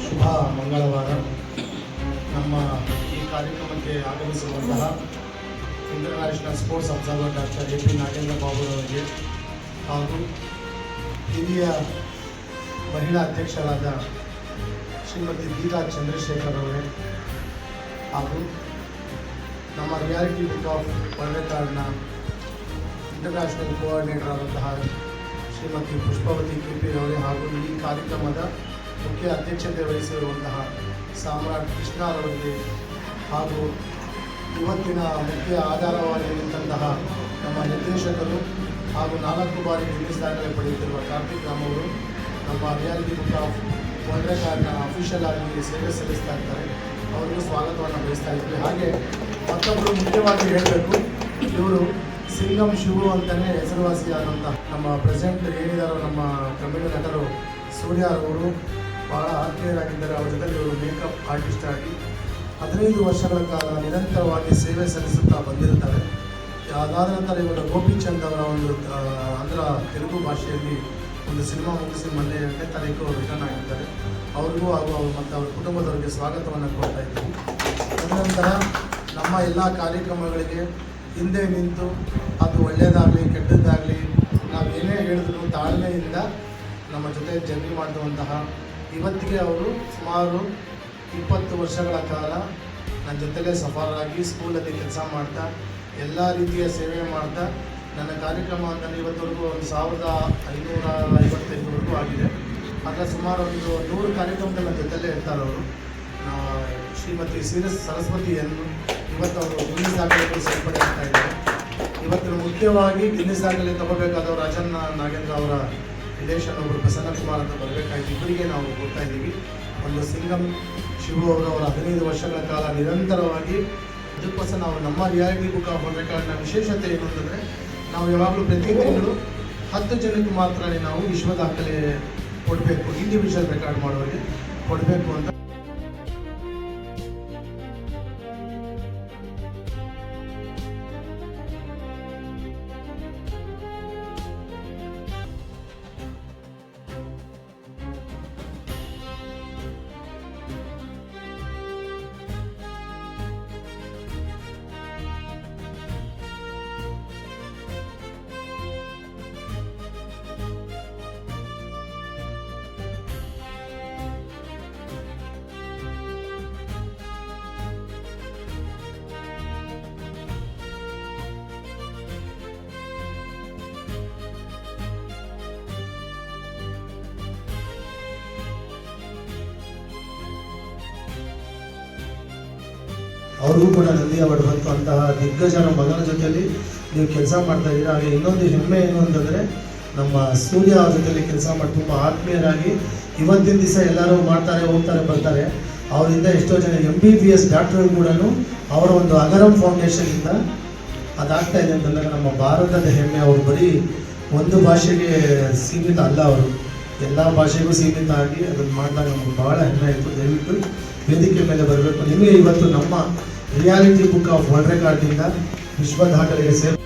ಶುಭ ಮಂಗಳವಾರ. ನಮ್ಮ ಈ ಕಾರ್ಯಕ್ರಮಕ್ಕೆ ಆಗಮಿಸಿರುವಂತಹ international sports observer doctor A P Nagendra ಬಾಬುರವರಿಗೆ ಹಾಗೂ ಹಿರಿಯ ಮಹಿಳಾ ಅಧ್ಯಕ್ಷರಾದ ಶ್ರೀಮತಿ ಗೀತಾ ಚಂದ್ರಶೇಖರ್ ಅವರೇ ಹಾಗೂ ನಮ್ಮ ರಿಯಾಲಿಟಿ ಬುಕ್ ಆಫ್ ವರ್ಲ್ಡ್ ರೆಕಾರ್ಡ್ನ ಇಂಟರ್ನ್ಯಾಷನಲ್ ಕೋಆರ್ಡಿನೇಟರ್ ಆದಂತಹ ಶ್ರೀಮತಿ ಪುಷ್ಪವತಿ ಕೆ.ಪಿ. ಅವರೇ ಹಾಗೂ ಈ ಕಾರ್ಯಕ್ರಮದ ಮುಖ್ಯ ಅಧ್ಯಕ್ಷತೆ ವಹಿಸಿರುವಂತಹ ಸಾಮ್ರಾಟ್ ಕೃಷ್ಣರವರಿಗೆ ಹಾಗೂ ಇವತ್ತಿನ ಮುಖ್ಯ ಆಧಾರವಾಗಿ ನಿಂತಹ ನಮ್ಮ ನಿರ್ದೇಶಕರು ಹಾಗೂ 4 ಬಾರಿ ಗಿನ್ನಿಸ್ ದಾಖಲೆ ಪಡೆಯುತ್ತಿರುವ ಕಾರ್ತಿಕ್ ರಾಮ್ ಅವರು ನಮ್ಮ ರಿಯಾಲಿಟಿ ಬುಕ್ ಆಫ್ ವರ್ಲ್ಡ್ ರೆಕಾರ್ಡ್ನ ಅಫಿಷಿಯಲ್ ಆಗಿ ಸೇವೆ ಸಲ್ಲಿಸ್ತಾ ಇರ್ತಾರೆ. ಅವರಿಗೂ ಸ್ವಾಗತವನ್ನು ಬಯಸ್ತಾ ಇದ್ದೀವಿ. ಹಾಗೆ ಮತ್ತೊಬ್ಬರು ಮುಖ್ಯವಾಗಿ ಹೇಳಬೇಕು, ಇವರು ಸಿಂಗಂ ಶಿವು ಅಂತಲೇ ಹೆಸರುವಾಸಿಯಾದಂಥ ನಮ್ಮ ಪ್ರೆಸೆಂಟ್ ಏನಿದ್ದಾರೋ ನಮ್ಮ ತಮಿಳು ನಟರು ಸೂರ್ಯ ಅವರು ಭಾಳ ಆತ್ಮೀಯರಾಗಿದ್ದಾರೆ. ಅವರ ಜೊತೆಗೆ ಇವರು ಮೇಕಪ್ ಆರ್ಟಿಸ್ಟ್ ಆಗಿ 15 ವರ್ಷಗಳ ಕಾಲ ನಿರಂತರವಾಗಿ ಸೇವೆ ಸಲ್ಲಿಸುತ್ತಾ ಬಂದಿರುತ್ತಾರೆ. ಅದಾದ ನಂತರ ಇವರು ಗೋಪಿಚಂದ್ ಅವರ ಒಂದು ತೆಲುಗು ಭಾಷೆಯಲ್ಲಿ ಒಂದು ಸಿನಿಮಾ ಮುಗಿಸಿ ಮೊನ್ನೆ 8ನೇ ತಾರೀಕು ರಿಟರ್ನ್ ಆಗಿದ್ದಾರೆ. ಅವ್ರಿಗೂ ಹಾಗೂ ಅವರು ಮತ್ತು ಅವರ ಕುಟುಂಬದವರಿಗೆ ಸ್ವಾಗತವನ್ನು ಕೊಡ್ತಾ ಇದ್ದೀವಿ. ತದನಂತರ ನಮ್ಮ ಎಲ್ಲ ಕಾರ್ಯಕ್ರಮಗಳಿಗೆ ಹಿಂದೆ ನಿಂತು ಅದು ಒಳ್ಳೆಯದಾಗಲಿ ಕೆಟ್ಟದ್ದಾಗಲಿ ನಾವು ಏನೇ ಹೇಳಿದ್ರು ತಾಳ್ಮೆಯಿಂದ ನಮ್ಮ ಜೊತೆ ಜರ್ನಿ ಮಾಡಿರುವಂತಹ ಇವತ್ತಿಗೆ ಅವರು ಸುಮಾರು 20 ವರ್ಷಗಳ ಕಾಲ ನನ್ನ ಜೊತೆಲೇ ಸಫಾರಾಗಿ ಸ್ಕೂಲಲ್ಲಿ ಕೆಲಸ ಮಾಡ್ತಾ ಎಲ್ಲ ರೀತಿಯ ಸೇವೆ ಮಾಡ್ತಾ ನನ್ನ ಕಾರ್ಯಕ್ರಮ ಅಂತಲೇ ಇವತ್ತವರೆಗೂ ಒಂದು 1555ವರೆಗೂ ಆಗಿದೆ. ಅದರ ಸುಮಾರು ಒಂದು 100 ಕಾರ್ಯಕ್ರಮದಲ್ಲಿ ನನ್ನ ಜೊತೆಲೇ ಇರ್ತಾರೆ ಅವರು. ಶ್ರೀಮತಿ ಸರಸ್ವತಿಯನ್ನು ಇವತ್ತು ಅವರು ಗಿನ್ನಿಸ್ ದಾಖಲೆಗಳು ಸೇರ್ಪಡೆ ಆಗ್ತಾ ಇದ್ದಾರೆ. ಇವತ್ತು ಮುಖ್ಯವಾಗಿ ಗಿನ್ನಿಸ್ ದಾಖಲೆ ತಗೋಬೇಕಾದವರು ರಾಜಣ್ಣ ನಾಗೇಂದ್ರ ಅವರ ರಿಲೇಷನ್ ಒಬ್ಬರು ಪ್ರಸನ್ನ ಕುಮಾರ್ ಅಂತ ಬರಬೇಕಾಯ್ತು. ಇವರಿಗೆ ನಾವು ಕೊಡ್ತಾ ಇದ್ದೀವಿ. ಒಂದು ಸಿಂಗಂ ಶಿವು ಅವರ 15 ವರ್ಷಗಳ ಕಾಲ ನಿರಂತರವಾಗಿ ಅದಕ್ಕೋಸ್ಕರ ನಾವು ನಮ್ಮ ರಿಯಾಲಿಟಿ ಬುಕ್ ಆಫ್ ವರ್ಲ್ಡ್ ರೆಕಾರ್ಡ್ನ ವಿಶೇಷತೆ ಏನು ಅಂತಂದರೆ ನಾವು ಯಾವಾಗಲೂ ಪ್ರತಿ ತಿಂಗಳು 10 ಜನಕ್ಕೆ ಮಾತ್ರ ನಾವು ವಿಶ್ವ ದಾಖಲೆ ಕೊಡಬೇಕು, ಇಂಡಿವಿಜುವಲ್ ರೆಕಾರ್ಡ್ ಮಾಡೋರಿಗೆ ಕೊಡಬೇಕು ಅಂತ. ಅವ್ರಿಗೂ ಕೂಡ ನಂದಿ ಅವಾರ್ಡ್ ಬಂತು. ಅಂತಹ ದಿಗ್ಗಜರ ಮಗನ ಜೊತೆಯಲ್ಲಿ ನೀವು ಕೆಲಸ ಮಾಡ್ತಾ ಇದ್ದೀರಾ. ಹಾಗೆ ಇನ್ನೊಂದು ಹೆಮ್ಮೆ ಏನು ಅಂತಂದರೆ ನಮ್ಮ ಸೂರ್ಯ ಅವ್ರ ಜೊತೆಲಿ ಕೆಲಸ ಮಾಡಿ ತುಂಬ ಆತ್ಮೀಯರಾಗಿ ಇವತ್ತಿನ ದಿವಸ ಎಲ್ಲರೂ ಮಾಡ್ತಾರೆ, ಹೋಗ್ತಾರೆ, ಬರ್ತಾರೆ. ಅವರಿಂದ ಎಷ್ಟೋ ಜನ MBBS ಡಾಕ್ಟರ್ ಕೂಡ ಅವರ ಒಂದು ಅಗರಂ ಫೌಂಡೇಶನಿಂದ ಅದಾಗ್ತಾ ಇದೆ ಅಂತಂದಾಗ ನಮ್ಮ ಭಾರತದ ಹೆಮ್ಮೆ. ಅವರು ಬರೀ ಒಂದು ಭಾಷೆಗೆ ಸೀಮಿತ ಅಲ್ಲ, ಅವರು ಎಲ್ಲ ಭಾಷೆಗೂ ಸೀಮಿತ ಆಗಿ ಅದನ್ನು ಮಾಡಿದಾಗ ನಮ್ಗೆ ಭಾಳ ಹೆಮ್ಮೆ ಆಯಿತು. ದಯವಿಟ್ಟು ವೇದಿಕೆ ಮೇಲೆ ಬರಬೇಕು. ನಿಮಗೆ ಇವತ್ತು ನಮ್ಮ ರಿಯಾಲಿಟಿ ಬುಕ್ ಆಫ್ ವರ್ಲ್ಡ್ ರೆಕಾರ್ಡ್ನಿಂದ ವಿಶ್ವ ದಾಖಲೆಗೆ ಸೇರಿ